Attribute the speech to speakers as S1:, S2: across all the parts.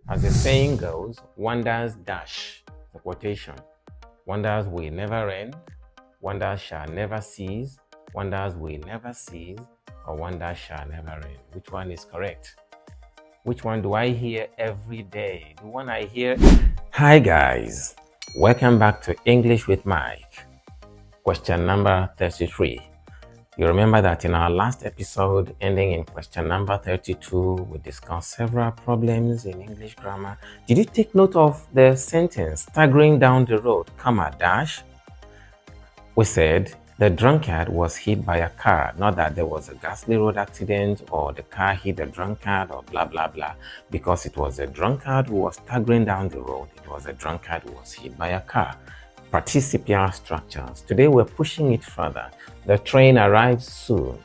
S1: As the saying goes, wonders dash, the quotation. Wonders will never end, wonders shall never cease, wonders will never cease, or wonders shall never end. Which one is correct? Which one do I hear every day? The one I hear. Hi guys, welcome back to English with Mike. Question number 33. You remember that in our last episode, ending in question number 32, we discussed several problems in English grammar. Did you take note of the sentence, staggering down the road, comma, dash? We said the drunkard was hit by a car, not that there was a ghastly road accident or the car hit the drunkard or blah, blah, blah. Because it was a drunkard who was staggering down the road, it was a drunkard who was hit by a car. Participial structures. Today we're pushing it further. The train arrives soon.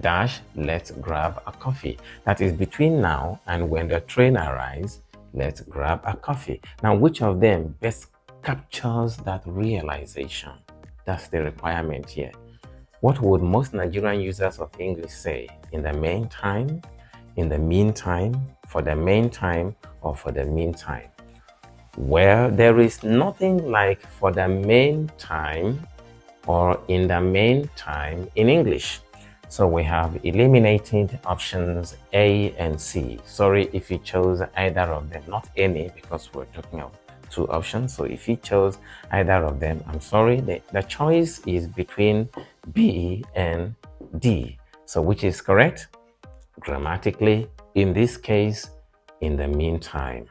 S1: Dash, let's grab a coffee. That is between now and when the train arrives, let's grab a coffee. Now, which of them best captures that realization? That's the requirement here. What would most Nigerian users of English say? In the meantime, in the meantime, for the meantime, or for the meantime? Well, there is nothing like for the meantime or in the meantime in English. So we have eliminated options A and C. Sorry if you chose either of them, not any, because we're talking of two options. So if you chose either of them, I'm sorry. The choice is between B and D. So which is correct? Grammatically, in this case, in the meantime.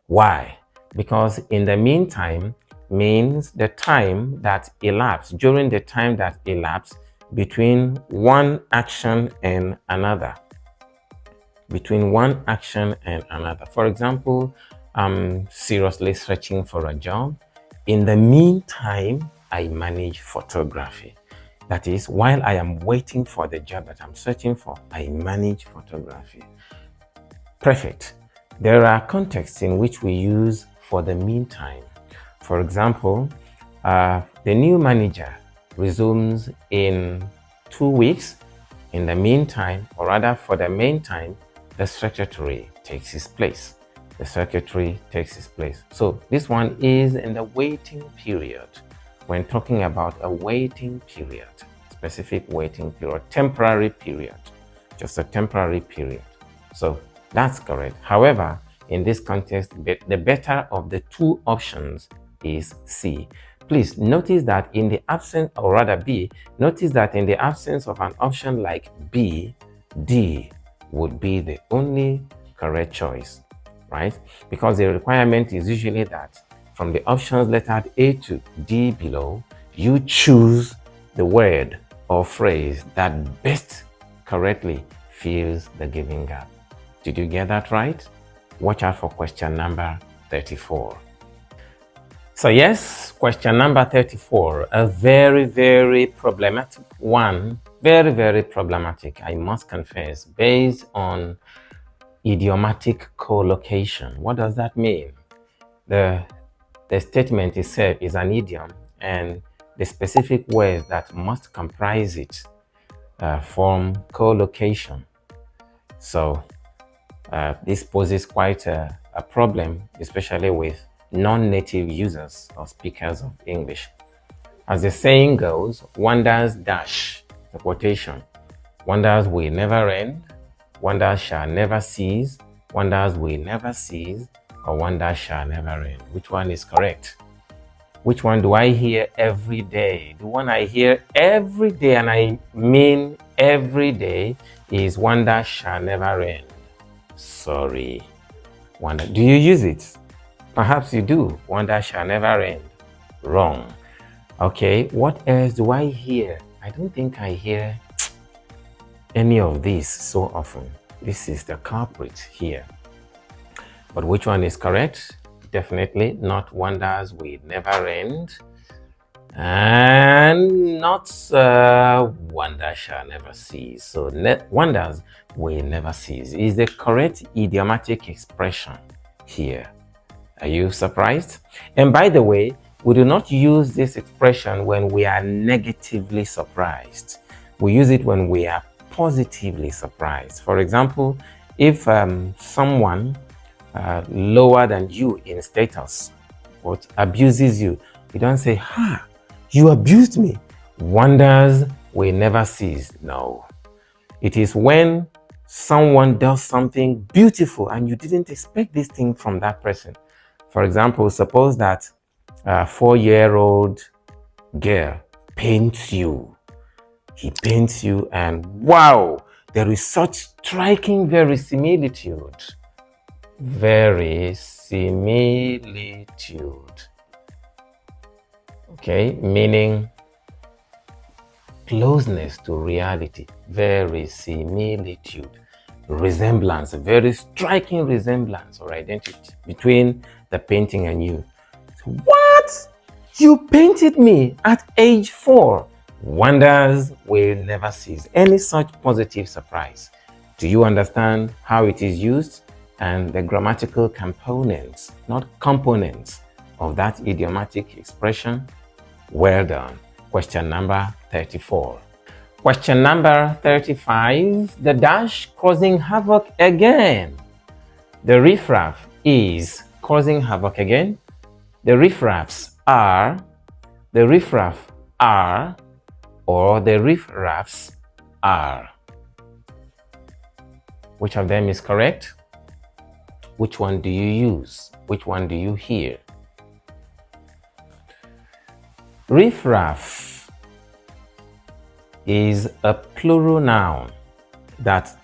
S1: Why? Because in the meantime means the time that elapsed, during the time that elapsed between one action and another. Between one action and another. For example, I'm seriously searching for a job. In the meantime, I manage photography. That is, while I am waiting for the job that I'm searching for, I manage photography. Perfect. There are contexts in which we use for the meantime. For example, the new manager resumes in 2 weeks. In the meantime, or rather for the meantime, the secretary takes his place. The secretary takes his place. So this one is in the waiting period. When talking about a waiting period, specific waiting period, temporary period, just a temporary period. So that's correct. However, in this context, the better of the two options is C. Please notice that in the absence, or rather B, notice that in the absence of an option like B, D would be the only correct choice, right? Because the requirement is usually that from the options lettered A to D below, you choose the word or phrase that best correctly fills the given gap. Did you get that right? Watch out for question number 34. So yes, question number 34, a very, very problematic one. Very, very problematic, I must confess, based on idiomatic collocation. What does that mean? The statement itself is an idiom, and the specific words that must comprise it form collocation. So this poses quite a problem, especially with non-native users or speakers of English. As the saying goes, wonders dash, the quotation. Wonders will never end, wonders shall never cease, wonders will never cease, or wonders shall never end. Which one is correct? Which one do I hear every day? The one I hear every day, and I mean every day, is wonders shall never end. Sorry. Wonder. Do you use it? Perhaps you do. Wonder shall never end. Wrong. Okay, what else do I hear? I don't think I hear any of these so often. This is the culprit here. But which one is correct? Definitely not wonders will never end. And not wonder shall never cease. So wonders will never cease is the correct idiomatic expression here. Are you surprised? And by the way, we do not use this expression when we are negatively surprised. We use it when we are positively surprised. For example, if someone lower than you in status, but abuses you, you don't say, "Ha, you abused me." Wonders will never cease. No. It is when someone does something beautiful and you didn't expect this thing from that person. For example, suppose that a 4-year-old girl paints you. He paints you and wow, there is such striking verisimilitude. Verisimilitude. Okay, meaning closeness to reality. Verisimilitude. Resemblance, a very striking resemblance or identity between the painting and you. What? You painted me at age 4. Wonders will never cease. Any such positive surprise. Do you understand how it is used and the grammatical components, not components, of that idiomatic expression? Well done. Question number 34. Question number 35. The dash causing havoc again. The riffraff is causing havoc again. The riffraffs are, the riffraff are, or the riffraffs are. Which of them is correct? Which one do you use? Which one do you hear? Riffraff is a plural noun that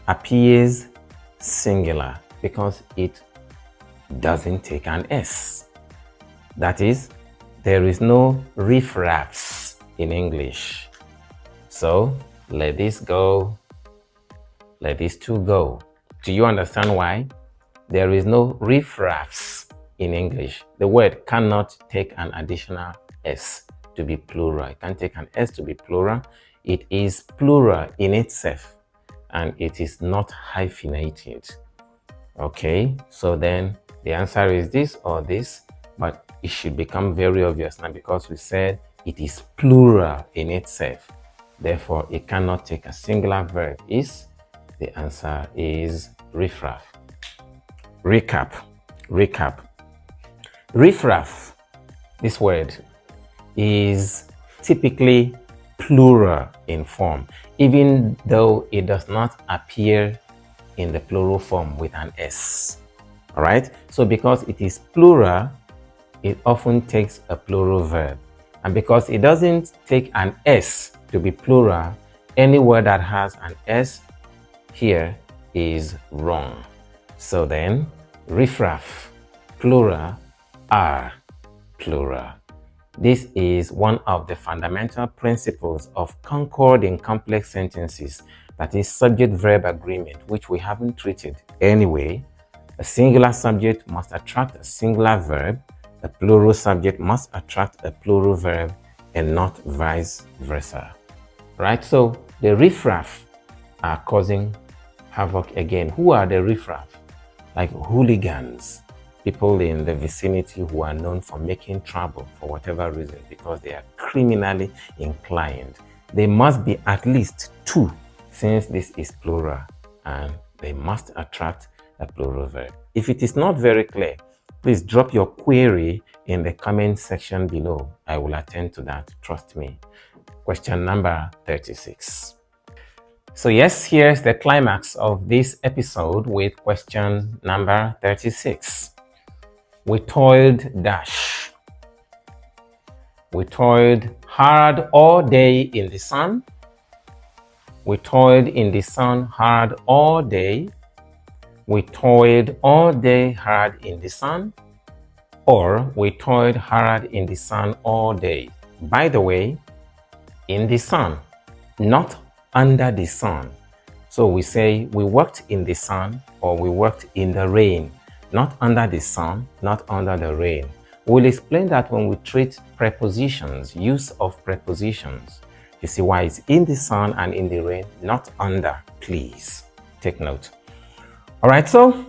S1: appears singular because it doesn't take an S. That is, there is no riffraffs in English. So let this go, let these two go. Do you understand why? There is no riffraffs in English. The word cannot take an additional S to be plural. It can't take an S to be plural. It is plural in itself and it is not hyphenated. Okay, so then the answer is this or this, but it should become very obvious now because we said it is plural in itself. Therefore, it cannot take a singular verb. The answer is riffraff. Recap. Riffraff, this word, is typically plural in form, even though it does not appear in the plural form with an S. All right? So because it is plural, it often takes a plural verb. And because it doesn't take an S to be plural, any word that has an S here is wrong. So then, riffraff, plural, are plural. This is one of the fundamental principles of concord in complex sentences, that is subject-verb agreement, which we haven't treated anyway. A singular subject must attract a singular verb. A plural subject must attract a plural verb and not vice versa. Right? So the riffraff are causing havoc again. Who are the riffraff? Like hooligans, people in the vicinity who are known for making trouble for whatever reason because they are criminally inclined. They must be at least 2 since this is plural and they must attract a plural verb. If it is not very clear, please drop your query in the comment section below. I will attend to that, trust me. Question number 36. So yes, here's the climax of this episode with question number 36. We toiled dash. We toiled hard all day in the sun. We toiled in the sun hard all day. We toiled all day hard in the sun. Or we toiled hard in the sun all day. By the way, in the sun, not under the sun. So we say we worked in the sun or we worked in the rain, not under the sun, not under the rain. We'll explain that when we treat prepositions, use of prepositions. You see why it's in the sun and in the rain, not under. Please take note. All right, so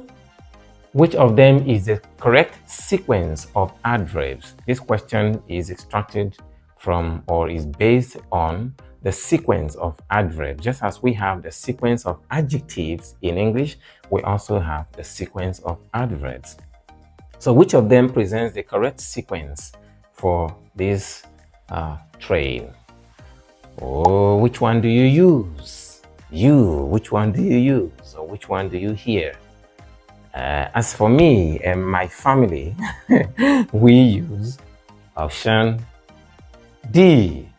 S1: which of them is the correct sequence of adverbs? This question is extracted from or is based on the sequence of adverbs. Just as we have the sequence of adjectives in English, we also have the sequence of adverbs. So which of them presents the correct sequence for this train? Oh, which one do you use? Which one do you use? Or which one do you hear? As for me and my family, we use option D.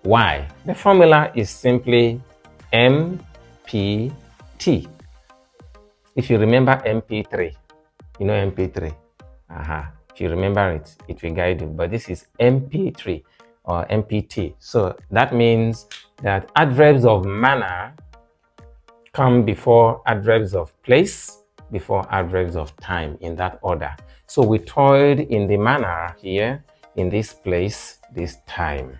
S1: Why? The formula is simply MPT. If you remember MP3, you know MP3. If you remember it, it will guide you. But this is MP3 or MPT. So that means that adverbs of manner come before adverbs of place, before adverbs of time, in that order. So we toiled in the manner here, in this place, this time.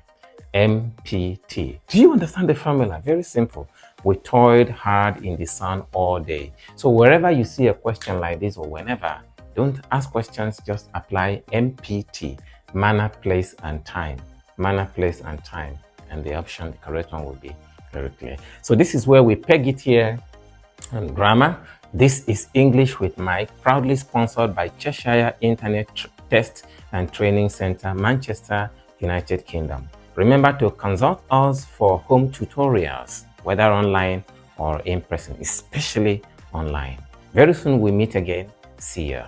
S1: MPT. Do you understand the formula? Very simple. We toiled hard in the sun all day. So wherever you see a question like this, or whenever, don't ask questions, just apply MPT, manner, place, and time. Manner, place, and time. And the option, the correct one, will be very clear. So this is where we peg it here on grammar. This is English with Mike, proudly sponsored by Cheshire Internet Test and Training Center, Manchester, United Kingdom. Remember to consult us for home tutorials, whether online or in person, especially online. Very soon we meet again. See ya.